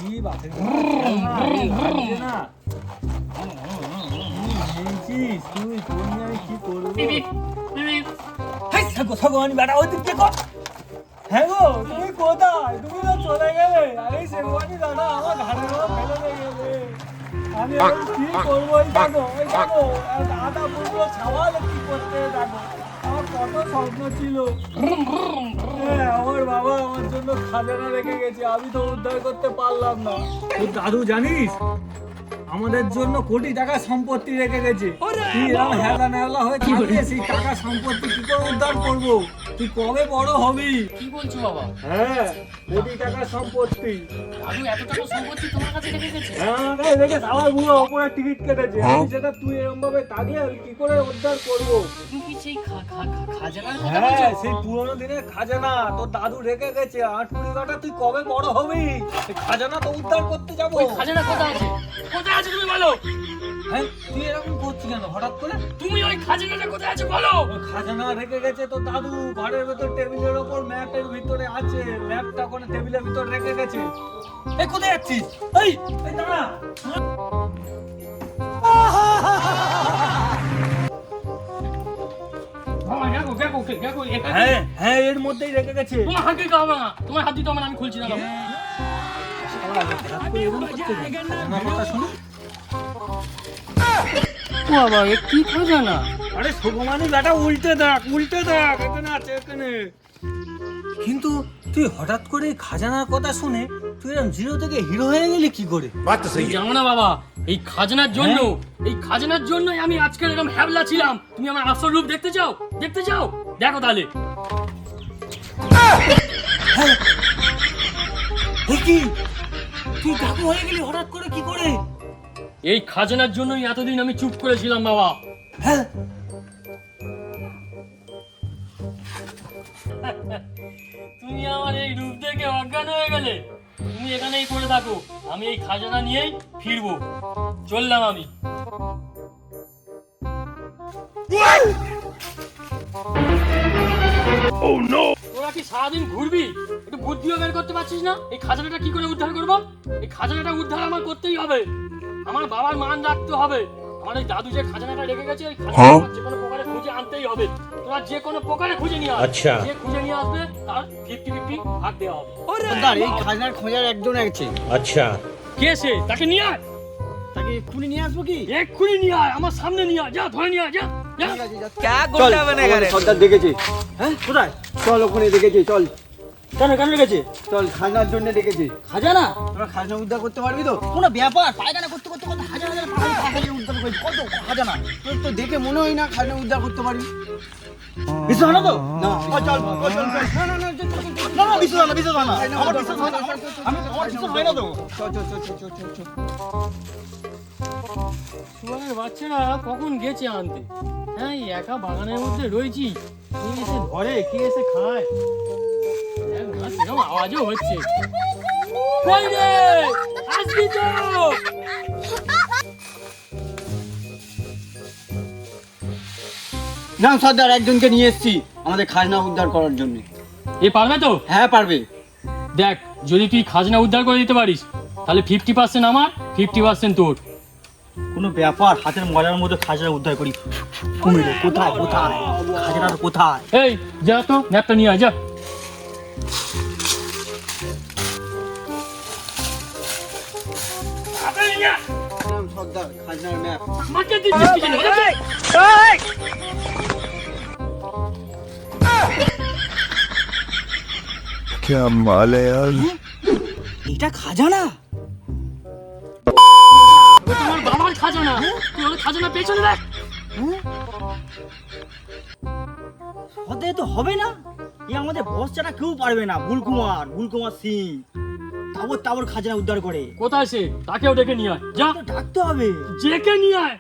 কি বাসে না তুই তোর নিয়ে আমি কি করবো? আমি বেটা ওই দিক থেকে হ্যাঁ গো তুমি কোথায়? তুমি তো চলে গেলে আরে সেগুয়ানি দাদা আমার ঘাড়ের উপর ফেলে দিয়ে গেলে। আমি এখন কি করবো? ওই যাবো দাদা বলবো ছাওয়ালে কি করতে যাবো। আমার কত স্বপ্ন ছিল। আমার বাবা আমার জন্য খাজানা রেখে গেছে, আমি তো উদ্ধার করতে পারলাম না। তোর দাদু জানিস আমাদের জন্য কোটি টাকা সম্পত্তি রেখে গেছে। তুই এরকম হেলা নেলা হয়ে থাকলে সেই টাকা সম্পত্তি কি করে উদ্ধার করবো? তুই কবে বড় হবি? কি বলছো বাবা? হ্যাঁ, কোটি টাকা সম্পত্তি। দাদু এত টাকা সম্পত্তি তোমার কাছে রেখে গেছে? হ্যাঁ রেখে আমার বুড়ো ওপরে টিকিট কেটেছে। আমি সেটা তুই এরকম ভাবে থাকলে আমি কি করে উদ্ধার করবো? তুমি কি সেই খাজানার কথা হ্যাঁ, বলছো? সেই পুরোনো দিনের খাজানা তোর দাদু রেখে গেছে। আটপুরি কাটা তুই কবে বড় হবি? সেই খাজানা তো উদ্ধার করতে যাবো। ওই খাজানা কোথায় আছে? কোথায় আছে তুমি বলো? হ্যাঁ, তুই এরকম করছিস কেন হঠাৎ করে? তুমি ওই খাজানাটা কোথায় আছে বলো? ওই খাজানা রেখে গেছে তোর দাদু ঘরের ভেতর টেবিলের ওপর ম্যাপের ভিতরে আছে। ম্যাপটা কোন টেবিলের ভিতর রেখে গেছে। এই কোথায় যাচ্ছিস? এই এই দাঁড়া। বাবা দেখো এখানে হ্যাঁ হ্যাঁ, এর মধ্যেই রেখে গেছে। তোমার হাত দিতে হবে না, তোমার হাত দিতে হবে না, আমি খুলছি না বাবা। বাবা এ কি খাজানা? আরে সুগমানি বেটা উল্টে দেখ এখানে আছে এখানে। কিন্তু তুই হঠাৎ করে এই খাজানার কথা শুনে তুই এরকম জিরো থেকে হিরো হয়ে গেলি কি করে? তুমি জানো না বাবা, এই খাজানার জন্যই আমি আজকে এরকম হ্যাবলা ছিলাম। তুমি আমার আসল রূপ দেখতে চাও? দেখো তাহলে। কি তুই ডাকু হয়ে গেলি হঠাৎ করে কি করে? এই খাজানার জন্যই এতদিন আমি চুপ করেছিলাম বাবা। হ্যাঁ, তুমি আমার এই রূপ দেখে অজ্ঞান হয়ে গেলে। তুমি এখানেই পড়ে থাকো, আমি এই খাজানা নিয়েই ফিরবো। চললাম আমি। তোরা কি সারাদিন ঘুরবি? একটু বুদ্ধিও বের করতে পারছিস না? এই খাজানাটা কি করে উদ্ধার করবো? এই খাজানাটা উদ্ধার আমার করতেই হবে। আমার বাবার মান রাখতে হবে। আমার এই দাদু যে খাজানাটা রেখে গেছে, ওই খাজানাটা যে কোনো প্রকারে খুঁজে আনতেই হবে। তোরা যে কোনো প্রকারে খুঁজে নিয়ে আসবে। আচ্ছা। যে খুঁজে নিয়ে আসবে তার 50-50 ভাগ দেওয়া হবে। এই খাজনার খোঁজার একজন আছে। अच्छा কে সে? তাকে নিয়ে আয়, তাকে এক্ষুনি নিয়ে আসবো কি? এক্ষুনি নিয়ে আয়, আমার সামনে নিয়ে আয়, যা ধরে নিয়ে আয়, যা যা। চল, আমাদের সর্দার দেখেছি। হ্যাঁ কোথায়? চল ওখানে দেখেছি, চল। কেন রেখেছে? চল খাজনার জন্য দেখেছি। খাজানা? তোরা খাজনা উদ্ধার করতে পারবি তো? কোনো ব্যাপার, পায়খানা করতে করতে কত হাজার হাজার পাহাড়ি উদ্ধার করেছি। কত খাজনা তোর তো দেখে মনে হয় না খাজনা উদ্ধার করতে পারবি। বিশ্বাস হয় না তো? না চল না বিশ্বাস হয় না, বিশ্বাস হয় না, আমার বিশ্বাস হয় না, আমার বিশ্বাস হয় না তো। চল শুয়ারের বাচ্চারা কখন গেছে আনতে? হ্যাঁ, এই একা বাগানের মধ্যে রয়েছি। কে এসে ধরে, কে এসে খায়? সেরকম আওয়াজও হচ্ছে। কই রে? আসবি তো? না সর্দার, একজনকে নিয়ে এসেছি আমাদের খাজনা উদ্ধার করার জন্য। এ পারবে তো? হ্যাঁ পারবে। দেখ, যদি তুই খাজনা উদ্ধার করে দিতে পারিস তাহলে 50% আমার, 50% তোর। কোনো ব্যাপার, হাতের মজার মধ্যে খাজনা উদ্ধার করি। কুমিরে কোথায় খাজনাটা কোথায়? এই যা তো, ম্যাপটা নিয়ে আয়, যা। সর্দার খাজনার ম্যাপ। আমাকে দিচ্ছিস কি জন্য? क्या माल है यार। এটা খাজানা? ও তোমার বাবার খাজানা। তুই ওর খাজানা পেছনে দেখ। হতে তো হবে না, এ আমাদের বস ছাড়া কেউ পারবে না। ভুলকুমার সিং তাবর খাজনা উদ্ধার করে। কোথায় সে? তাকেও ডেকে নিয়ে আয়, যা। তো ডাকতে হবে। ডেকে নিয়ে আয়।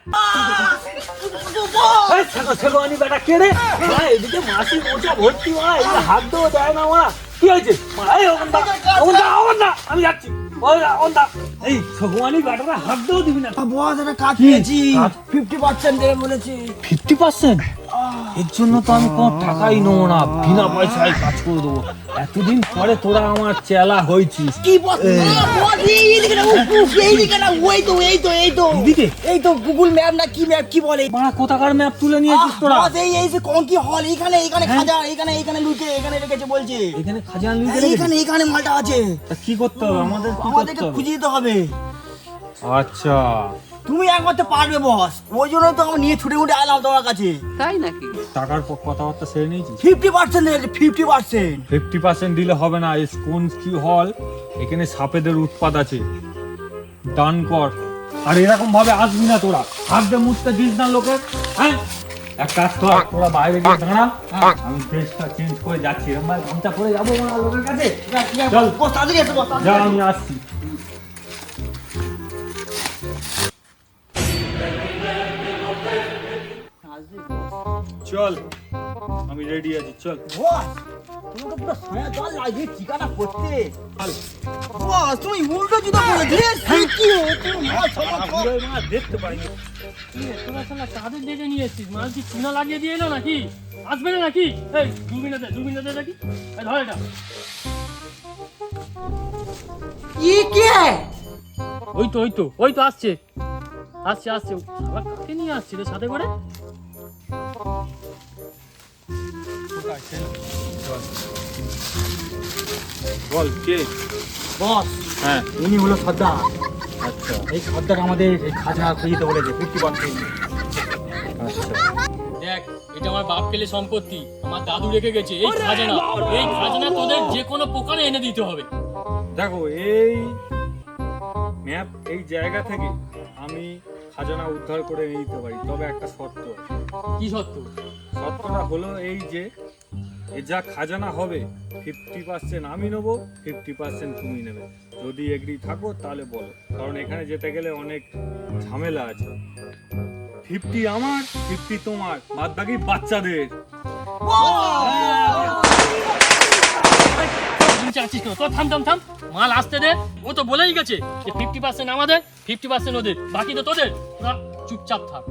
এই সেগুয়ানি বেটা কে রে? ভাই এদিকে মাসি মোচা ভর্তি হয়, এই হাত দেওয়া যায় না ওরা। কি হয়েছে? এই ওন্দা আমি যাচ্ছি। এই সেগুয়ানি বেটারা হাত দেওয়া দিবি না। বস এটা কাজ পেয়েছি, 50% দেবে বলেছি। 50%? এর জন্য তো আমি কোনো টাকাই নেবো না, বিনা পয়সায় কাজ করে দেবো। এতদিন পরে তোরা আমার চেলা হয়েছিস। কি বস? না এইদিকে না এই তো এদিকে? এই তো গুগল ম্যাপ না কি ম্যাপ কি বলে বাড়া কোথাকার ম্যাপ তুলে নিয়েছিস তোরা? বস, এই যে কঙ্কি হল এখানে খাজা এখানে লুকে এখানে রেখেছে বলছে এখানে খাজা আনলি গেলে এখানে মালটা আছে কি করতে হবে আমাদের? কি করতে আমাদেরকে হবে? খুঁজে দিতে হবে। আচ্ছা তুমি একবার তো পারবে বস, ওই জন্য তো আমি নিয়ে ছুটে এলাম তোমার কাছে। টাকার কথাবার্তা সেরে নিয়েছিস? 50% দিয়েছে 50%। 50% দিলে হবে না। কোন কি হল, এখানে সাপেদের উৎপাত আছে, দান কর। আর এরকম ভাবে আসবি না তোরা, হাতে মুছতে দিস না লোকের। হ্যাঁ, এক কাজ কর, তোরা বাইরে গিয়ে দাঁড়া, আমি ড্রেসটা চেঞ্জ করে যাচ্ছি। এরকম ভাবে গামছা পরে যাবো না লোকের কাছে। চল বস তাড়াতাড়ি এসো বস, যা, আমি আসছি। চল, আমি রেডি আছি, চল। বস তুমি তো পুরো ছায়া জল লাগিয়ে ঠিকানা করতে। বস তুমি উল্টো জুতো পরে দিয়েছ কি তুমি মাছ মা দেখতে পাইনি। তোরা শালা কাদের ডেকে নিয়ে এসছিস? মাল কি চুনা লাগিয়ে দিয়ে এলো নাকি? আসবে না নাকি? এই দূরবীনটা দে দেখি। এই ধর এটা। ই কে? ওই তো আসছে। শালা কাকে নিয়ে আসছে রে সাথে করে? বল কে? বস হ্যাঁ, ইনি হলো সর্দার। আচ্ছা এই সর্দার আমাদের এই খাজনা খুঁজতে বলেছে 50%। আচ্ছা। দেখ, এটা আমার বাপ পেলে সম্পত্তি, আমার দাদু রেখে গেছে এই খাজনা তোদের যে কোনো প্রকারে এনে দিতে হবে। দেখো, এই ম্যাপ এই জায়গা থেকে আমি খাজানা উদ্ধার করে নিতে পারি, তবে একটা শর্ত আছে। কি সত্য? শর্তটা হলো এই যে এ যা খাজানা হবে 50% আমি নেবো, 50% তুমি নেবে। যদি এগ্রি থাকো তাহলে বলো, কারণ এখানে যেতে গেলে অনেক ঝামেলা আছে। 50 আমার, 50 তোমার, বাদ বাকি বাচ্চাদের। তোর থাম, মাল আসতে দে। ও তো বলেই গেছে যে 50% আমাদের, 50% ওদের, বাকি তো তোদের। তোরা চুপচাপ থাক।